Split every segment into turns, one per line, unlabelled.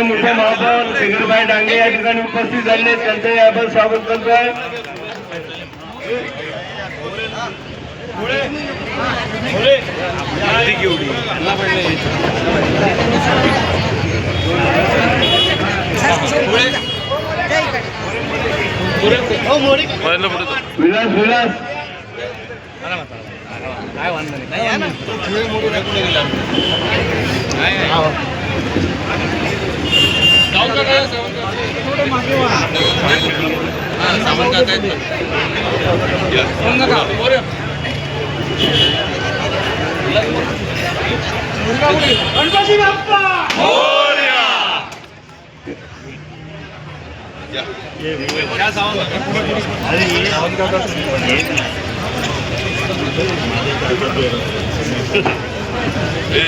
मोठे महापौर शंकरभाई डांगे या ठिकाणी उपस्थित झाले, त्यांचंही आपण स्वागत करतोय. विलास विलास
काय वांधा नाही गणपती बाप्पा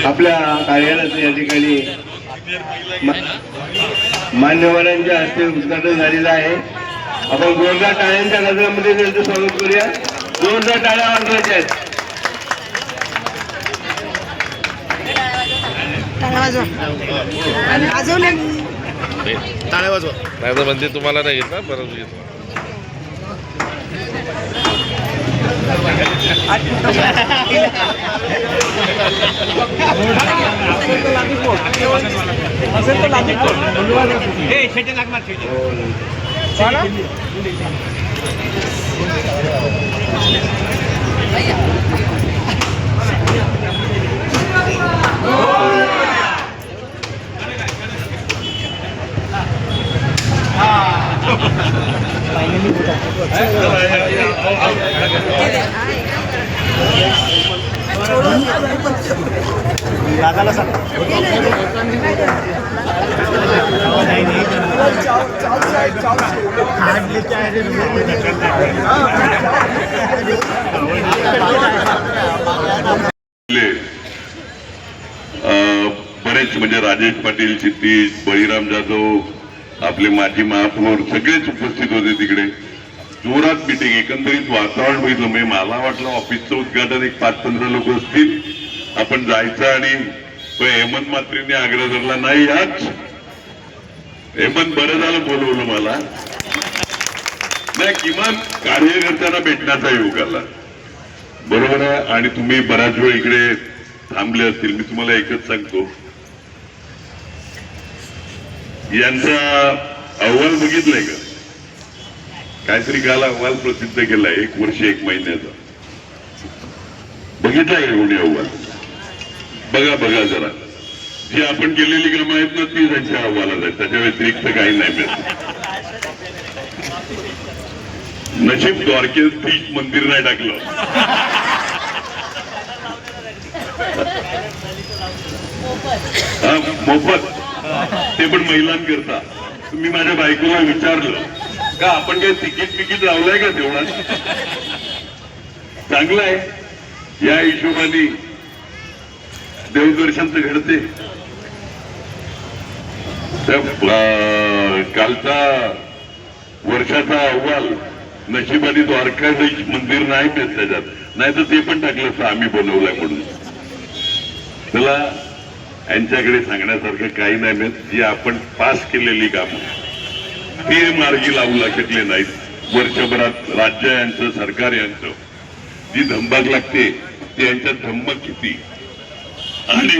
आपल्या कार्यालयाचं या ठिकाणी मान्यवरांच्या हस्ते उद्घाटन झालेलं आहे. आपण जोरदार टाळ्यांच्या गजरामध्ये त्यांचं स्वागत करूया. जोरदार टाळ्या वाजवायच्या आहेत.
टाळ्या वाजवा. नाही म्हणजे तुम्हाला नाही घेत ना, बरं घेतलं.
बरेच म्हणजे राजेश पाटील, क्षितिज, बळीराम जाधव, आपले माजी महापौर सगळेच उपस्थित होते. तिकडे जोरात मिटिंग, एकंदरीत वातावरण बघितलं. म्हणजे मला वाटलं ऑफिसचं उद्घाटन एक 5-15 लोक असतील, आपण जायचं. आणि हेमंत मात्रेंनी आग्रह धरला, नाही आज हेमंत बरं झालं बोलवलं मला, नाही किमान कार्यकर्त्यांना भेटण्याचा योग आला. बरोबर आहे. आणि तुम्ही बराच वेळ इकडे थांबले असतील. मी तुम्हाला एकच सांगतो, यांचा अहवाल बघितलाय का? काहीतरी काल अहवाल प्रसिद्ध केलाय, 1 वर्ष 1 महिन्याचा. बघितलाय का कोणी अहवाल? बघा जरा. जी आपण केलेली कामं आहेत ना, ती त्यांच्या अहवालात आहेत. त्याच्या व्यतिरिक्त काही नाही मिळत. नशीब द्वारकेत तीच मंदिर नाही टाकलं. मोफत, ते पण महिलांकरता. तुम्ही माझ्या बायकोला विचारलं का आपण काही तिकीट लावलंय का तेवढा? चांगलं आहे. या हिशोबाने देवदर्शन तर घडते. कालचा वर्षाचा अहवाल नशिबाने द्वारकाधीश मंदिर नाही मिळत त्याच्यात, नाही तर ते पण टाकलं असतं आम्ही बनवलंय म्हणून. त्याला यांच्याकडे सांगण्यासारखं काही नाही मिळत. जी आपण पास केलेली कामं ते मार्गी लावू शकले नाहीत. वर्षभरात राज्य यांचं, सरकार यांचं जी धमक लागते ती यांच्यात धमक किती. आणि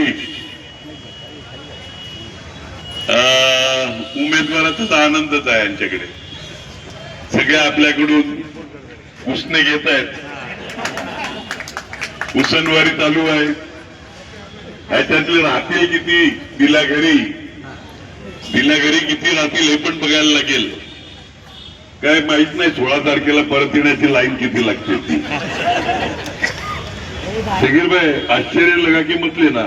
उमेदवाराचा आनंदच आहे यांच्याकडे. सगळे आपल्याकडून उसने घेत आहेत, उसनवारी चालू आहे. ह्याच्यातले राहतील किती, दिल्या घरी किती राहतील हे पण बघायला लागेल. काय माहित नाही 16 तारखेला परत येण्याची लाईन किती लागते ती. सगीर भाई आश्चर्य लगा की म्हटले ना,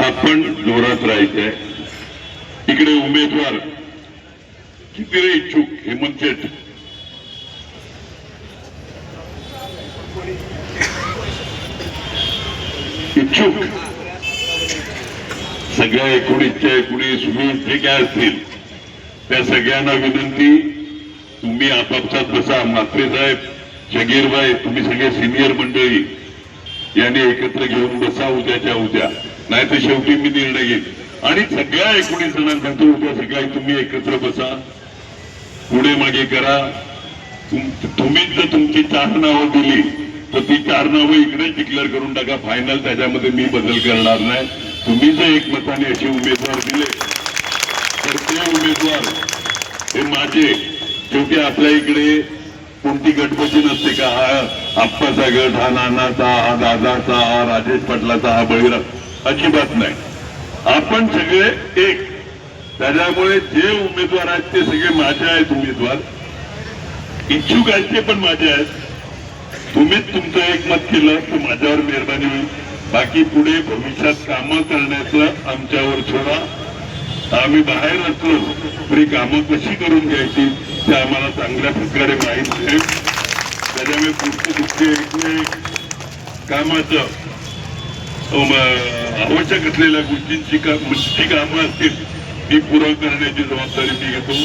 आपण जोरात राहायचंय. इकडे उमेदवार किती रे इच्छुक? हेमंत शेठ इच्छुक. सगळ्या 19 जे काय असतील त्या सगळ्यांना विनंती, तुम्ही आपापसात बसा. म्हात्रे साहेब, जगीरबाई, तुम्ही सगळे सिनियर मंडळी यांनी एकत्र घेऊन बसा. उद्याच्या उद्या नाही तर शेवटी मी निर्णय घेईन. आणि सगळ्या 19 जणांना सांगतो, उद्या सगळ्या तुम्ही एकत्र बसा, पुढे मागे करा. तुम्हीच जर तुमची 4 नावं दिली तर ती 4 नावं इकडे डिक्लेअर करून टाका फायनल. त्याच्यामध्ये मी बदल करणार नाही. तुम्ही जर एकमताने असे उमेदवार दिले तर ते उमेदवार हे माझे. शेवटी आपल्या इकडे कोणती गटबजी नसते का, हा आप्पाचा गट, हा नानाचा, हा दादाचा, हा राजेश पाटलाचा, हा बळीराम, अजिबात नाही. आपण सगळे एक. त्याच्यामुळे जे उमेदवार आहेत ते सगळे माझे आहेत उमेदवार. इच्छुक आहेत ते पण माझे आहेत. तुम्हीच तुमचं एकमत केलं तर माझ्यावर मेहरबानी होईल. बाकी पुढे भविष्यात कामं करण्याचं आमच्यावर सोडा. आम्ही बाहेर असलो तरी कामं कशी करून घ्यायची ते आम्हाला चांगल्या प्रकारे माहीत आहे. त्याच्यामुळे पुढचे दुसरे कामाचं आवश्यक असलेल्या गोष्टींची जी कामं असतील ती पूर्ण करण्याची जबाबदारी मी घेतो.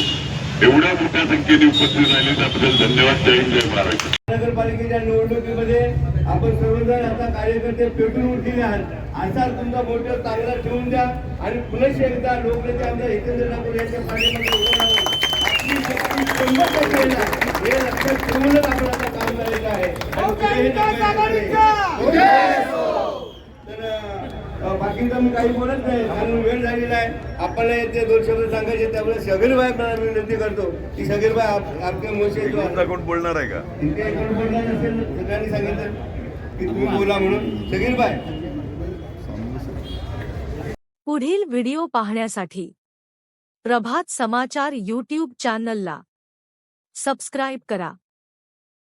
एवढ्या मोठ्या संख्येने उपस्थित राहिले त्याबद्दल धन्यवाद. जय हिंद, जय महाराष्ट्र.
नगरपालिकेच्या निवडणुकीमध्ये आपण सर्वजण आता कार्यकर्ते पेटून उठलेले आहात. असा तुमचा मोठं चांगला ठेवून द्या आणि पुनश्च एकदा लोकनेते आमदार हितेंद्र ठाकूर यांच्या पाठीमागे उभं राहून आपली शक्ती 100% आहे ना, हे लक्षात ठेवूनच आपण आता काम करायचं आहे. तर बाकीचं मी काही बोलत नाही कारण वेळ झालेला आहे. आपल्याला ते 2 शब्द सांगायचे. त्यामुळे सगीरबाई मी विनंती करतो की सगीरबाई आपल्या मोशी
कोण बोलणार आहे का?
कोण बोलणार नसेल सगळ्यांनी सांगितलं की तुम्ही बोला म्हणून. सगीरबाई.
पुढील व्हिडिओ पाहण्यासाठी प्रभात समाचार YouTube चॅनलला सबस्क्राईब करा.